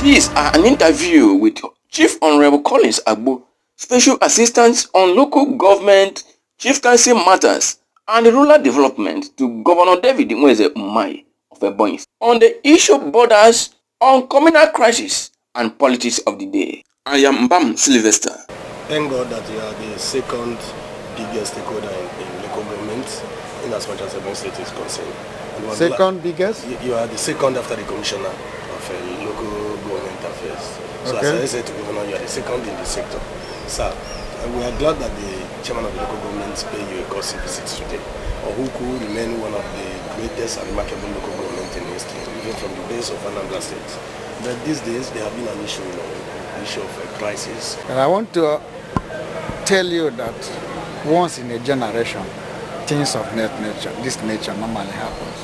These are an interview with Chief Honorable Collins AGBO, Special Assistant on Local Government, Chieftaincy Matters and Rural Development to Governor David NWEZE UMAHI of Ebonyi on the issue borders on communal crisis and politics of the day. I am Bam Sylvester. Thank God that you are the second biggest stakeholder in local government in as much as Ebonyi State is concerned. Second biggest? You are the second after the Commissioner of Local Government Affairs. So okay. As I said to Governor, you are the second in the sector. Sir, we are glad that the Chairman of the local government paid you a courtesy visit today. Ohuku remain one of the greatest and remarkable local government in history, even from the days of Anambra State. But these days, there have been an issue, issue of a crisis. And I want to tell you that once in a generation, things of this nature normally happens.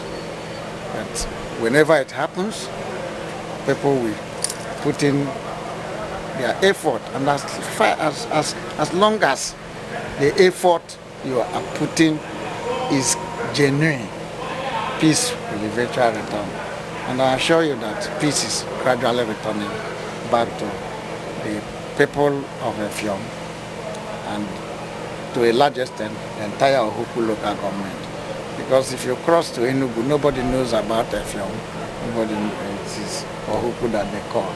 But whenever it happens, people will put in their effort, and as long as the effort you are putting is genuine, peace will eventually return. And I assure you that peace is gradually returning back to the people of Effiong and to a large extent the entire Ohuku local government. Because if you cross to Enugu, nobody knows about Effiong. Nobody knows, it is Ohuku that they call.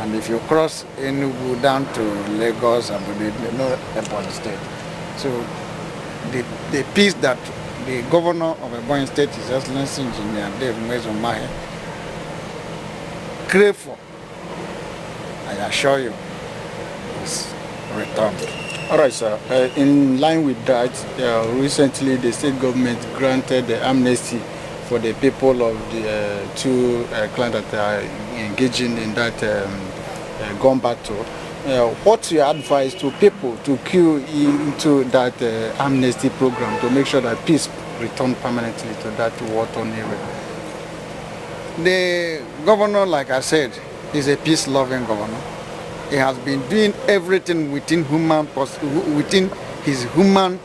And if you cross Enugu down to Lagos, they know Ebonyi State. So the peace that the governor of Ebonyi State, His Excellency Engineer David NWEZE UMAHI, crave for, I assure you, is returned. All right, sir. In line with that, recently the state government granted the amnesty for the people of the two clans that are engaging in that gun battle. What's your advice to people to queue into that amnesty program to make sure that peace return permanently to that war-torn area? The governor, like I said, is a peace-loving governor. He has been doing everything within his human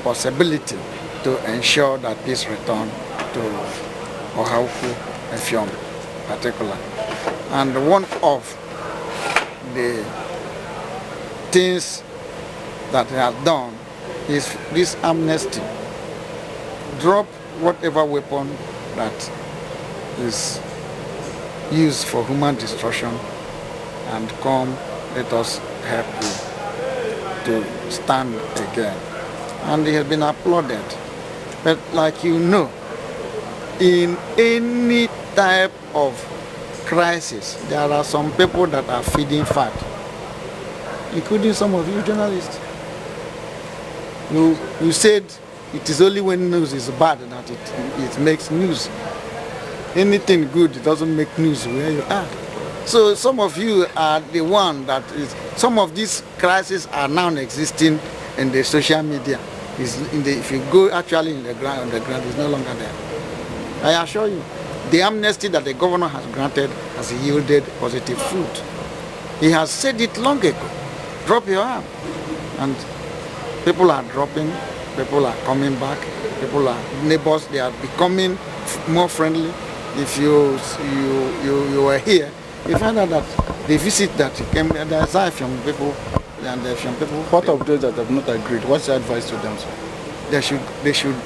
possibility to ensure that peace return to Ohuku, Effiong in particular. And one of the things that he has done is this amnesty. Drop whatever weapon that is used for human destruction and come, let us help you to stand again. And he has been applauded. But like you know, in any type of crisis, there are some people that are feeding fat, including some of you journalists. You said it is only when news is bad that it makes news. Anything good, it doesn't make news where you are. So some of you are the one that is, some of these crises are now existing in the social media. If you go actually on the ground, it's no longer there. I assure you, the amnesty that the governor has granted has yielded positive fruit. He has said it long ago. Drop your arm. And people are dropping, people are coming back, people are neighbors, they are becoming more friendly. If you were here, you find out that the visit that came, there's from people, and there's from people. What of those that have not agreed? What's your advice to them, sir?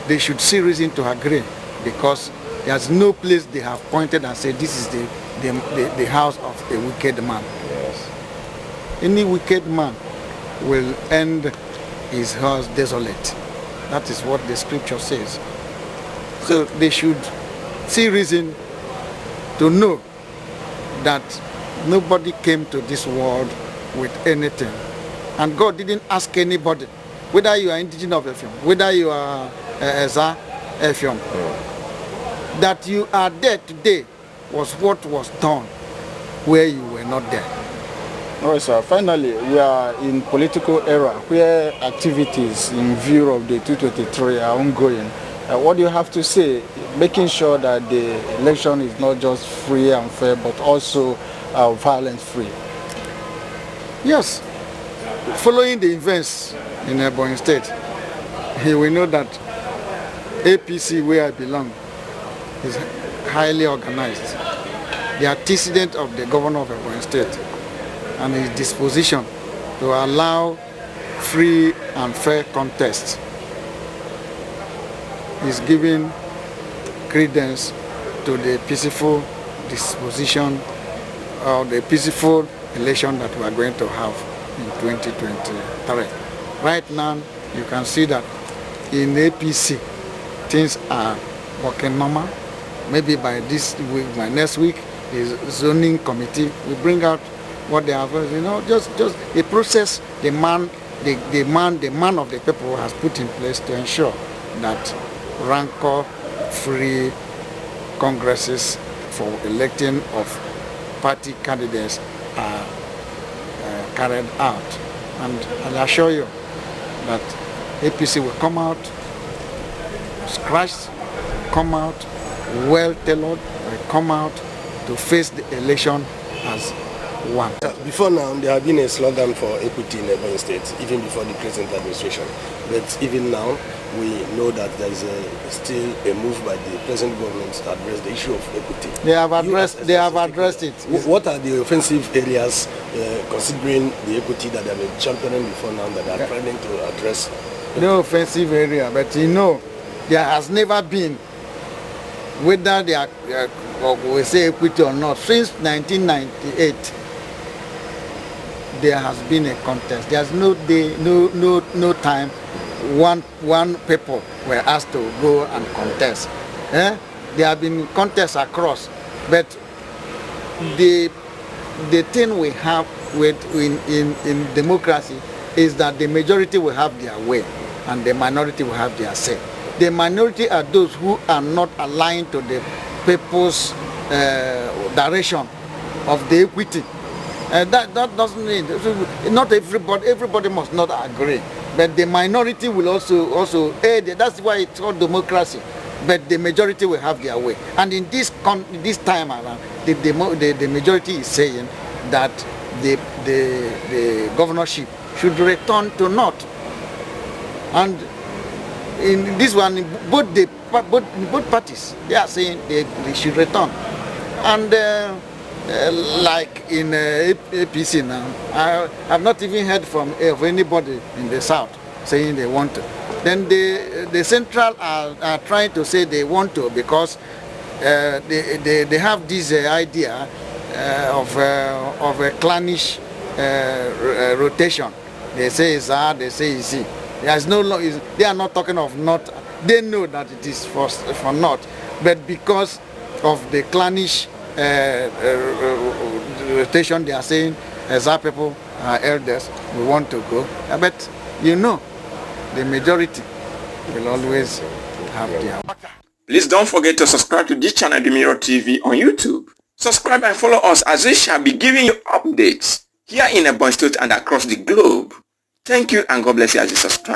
They should see reason to agree, because there's no place they have pointed and said this is the house of a wicked man. Yes. Any wicked man will end his house desolate. That is what the scripture says. So they should see reason to know that nobody came to this world with anything. And God didn't ask anybody, whether you are indigenous of Effiong, whether you are Eza Effiong, that you are there today was what was done where you were not there. All right, sir. Finally, we are in political era where activities in view of the 223 are ongoing. What do you have to say, making sure that the election is not just free and fair, but also violence-free? Yes. Following the events in Ebonyi State, we know that APC, where I belong, is highly organized. the antecedent of the governor of Ebonyi State and his disposition to allow free and fair contest is giving credence to the peaceful disposition or the peaceful election that we are going to have in 2023. Right now, you can see that in APC, things are working normal. Maybe by this week, by next week, the zoning committee will bring out what they have, just a process the man of the people has put in place to ensure that rancor-free congresses for electing of party candidates are carried out. And I assure you that APC will come out scratched, come out well-tailored, will come out to face the election as one. Before now, there had been a slowdown for equity in Ebonyi State, even before the present administration. But even now, we know that there is still a move by the present government to address the issue of equity. They have addressed it. What are the offensive areas, considering the equity that they have been championing before now, that they are trying to address? No offensive area, but there has never been, whether they are, we say equity or not, since 1998, there has been a contest. There's no day, no time one people were asked to go and contest. There have been contests across, but the thing we have in democracy is that the majority will have their way and the minority will have their say. The minority are those who are not aligned to the people's direction of the equity. That doesn't mean not everybody must not agree, but the minority will also aid. That's why it's called democracy. But the majority will have their way, and in this time around, the majority is saying that the governorship should return to North, and in this one, both parties, they are saying they should return, and. Like in APC now, I have not even heard of anybody in the south saying they want to. Then the central are trying to say they want to because they have this idea of a Clannish rotation. They say it's hard, they say it's easy. There's they are not talking of North. They know that it is for North, but because of the Clannish rotation, they are saying, as our people are elders, we want to go. But the majority will always have their. Please don't forget to subscribe to this channel, The Mirror TV, on YouTube. Subscribe and follow us as we shall be giving you updates here in Ebonyi State and across the globe. Thank you and God bless you as you subscribe.